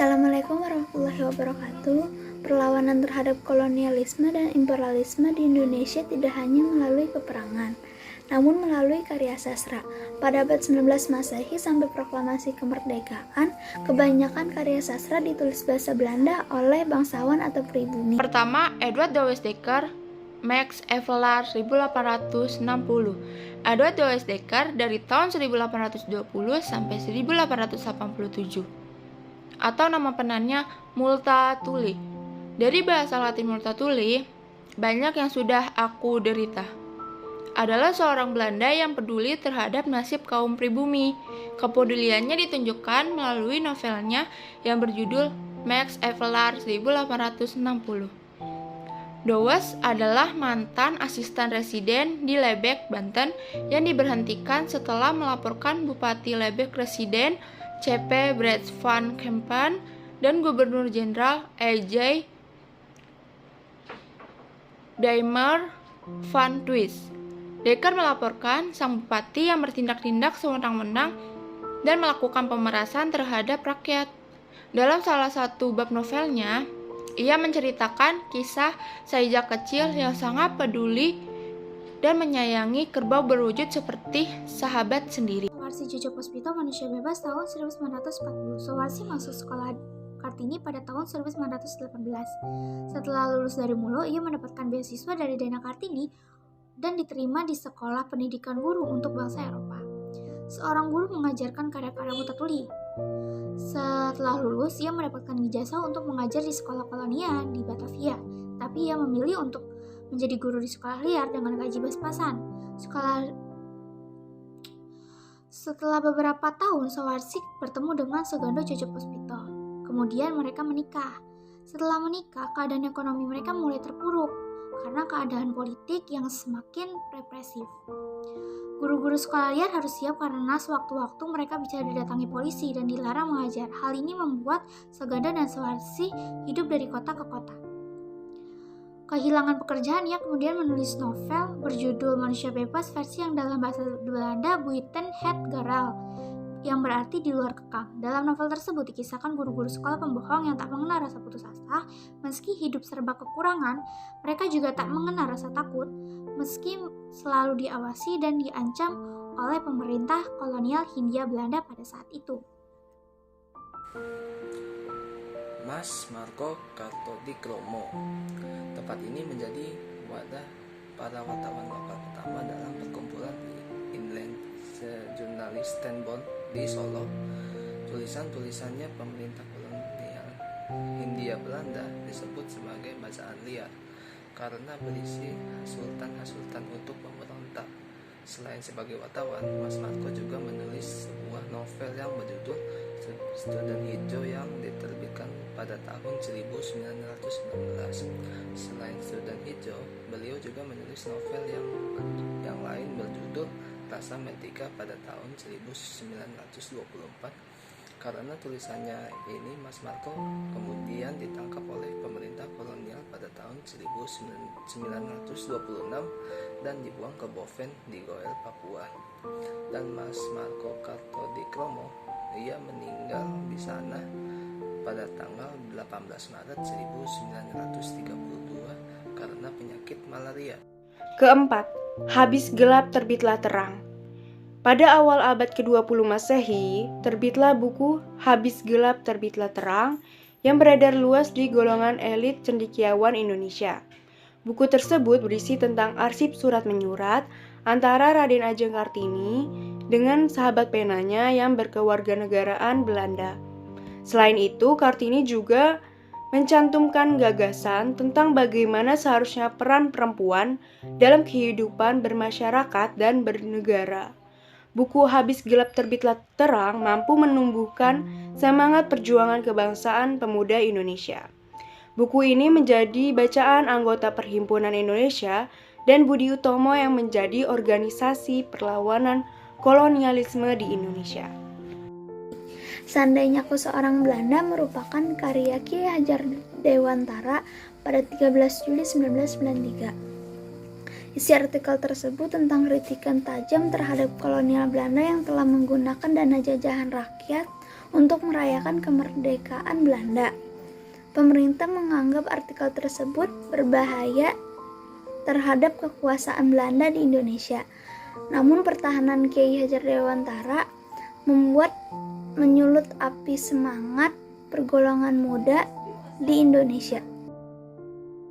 Assalamualaikum warahmatullahi wabarakatuh. Perlawanan terhadap kolonialisme dan imperialisme di Indonesia tidak hanya melalui peperangan, namun melalui karya sastra. Pada abad 19 Masehi sampai proklamasi kemerdekaan, kebanyakan karya sastra ditulis bahasa Belanda oleh bangsawan atau pribumi. Pertama, Edward de Weesdekker, Max Havelaar 1860. Edward de Weesdekker dari tahun 1820 sampai 1887. Atau nama penanya Multatuli. Dari bahasa Latin Multatuli, banyak yang sudah aku derita. Adalah seorang Belanda yang peduli terhadap nasib kaum pribumi. Kepeduliannya ditunjukkan melalui novelnya yang berjudul Max Havelaar 1860. Dowes adalah mantan asisten residen di Lebek, Banten yang diberhentikan setelah melaporkan Bupati Lebek Residen C.P. Brets van Kempen dan Gubernur Jenderal E.J. Daimer van Twist. Dekker melaporkan sang bupati yang bertindak-tindak sewenang-wenang dan melakukan pemerasan terhadap rakyat. Dalam salah satu bab novelnya, ia menceritakan kisah Saijak kecil yang sangat peduli dan menyayangi kerbau berwujud seperti sahabat sendiri. Soeharsi Djoko manusia bebas tahun 1940. Soeharsi masuk sekolah Kartini pada tahun 1918. Setelah lulus dari Mulo, ia mendapatkan beasiswa dari Dana Kartini dan diterima di Sekolah Pendidikan Guru untuk Bangsa Eropa. Seorang guru mengajarkan karya-karya Multatuli. Setelah lulus, ia mendapatkan ijazah untuk mengajar di sekolah kolonial di Batavia, tapi ia memilih untuk menjadi guru di sekolah liar dengan gaji pas-pasan. Setelah beberapa tahun, Soeharsi bertemu dengan Sugando Djoko. Kemudian mereka menikah. Setelah menikah, keadaan ekonomi mereka mulai terpuruk karena keadaan politik yang semakin represif. Guru-guru sekolah liar harus siap karena sewaktu-waktu mereka bisa didatangi polisi dan dilarang mengajar. Hal ini membuat Sugando dan Soeharsi hidup dari kota ke kota. Kehilangan pekerjaan, ia kemudian menulis novel berjudul Manusia Bebas versi yang dalam bahasa Belanda Buiten het Garal, yang berarti di luar kekang. Dalam novel tersebut dikisahkan guru-guru sekolah pembohong yang tak mengenal rasa putus asa. Meski hidup serba kekurangan, mereka juga tak mengenal rasa takut, meski selalu diawasi dan diancam oleh pemerintah kolonial Hindia Belanda pada saat itu. Mas Marco Kartodikromo. Tempat ini menjadi wadah para wartawan lokal pertama dalam perkumpulan di Inland Journalistenbond di Solo. Tulisan-tulisannya pemerintah kolonial Hindia Belanda disebut sebagai bacaan liar karena berisi hasutan-hasutan untuk pemberontak. Selain sebagai wartawan, Mas Marco juga menulis sebuah novel yang berjudul Student Hijau yang diterbitkan pada tahun 1919. Selain Student Hijau, beliau juga menulis novel yang lain berjudul Rasa Merdeka pada tahun 1924. Karena tulisannya ini, Mas Marco kemudian ditangkap oleh pemerintah kolonial pada tahun 1926 dan dibuang ke Boven di Goel, Papua. Dan Mas Marco Kartodikromo, ia meninggal di sana pada tanggal 18 Maret 1932 karena penyakit malaria. Keempat, habis gelap terbitlah terang. Pada awal abad ke-20 Masehi, terbitlah buku Habis Gelap Terbitlah Terang yang beredar luas di golongan elit cendekiawan Indonesia. Buku tersebut berisi tentang arsip surat menyurat antara Raden Ajeng Kartini dengan sahabat penanya yang berkewarganegaraan Belanda. Selain itu, Kartini juga mencantumkan gagasan tentang bagaimana seharusnya peran perempuan dalam kehidupan bermasyarakat dan bernegara. Buku Habis Gelap Terbitlah Terang mampu menumbuhkan semangat perjuangan kebangsaan pemuda Indonesia. Buku ini menjadi bacaan anggota Perhimpunan Indonesia dan Budi Utomo yang menjadi organisasi perlawanan kolonialisme di Indonesia. Seandainya Aku Seorang Belanda merupakan karya Ki Hajar Dewantara pada 13 Juli 1993. Isi artikel tersebut tentang kritikan tajam terhadap kolonial Belanda yang telah menggunakan dana jajahan rakyat untuk merayakan kemerdekaan Belanda. Pemerintah menganggap artikel tersebut berbahaya terhadap kekuasaan Belanda di Indonesia. Namun pertahanan Kiai Hajar Dewantara menyulut api semangat pergolongan muda di Indonesia.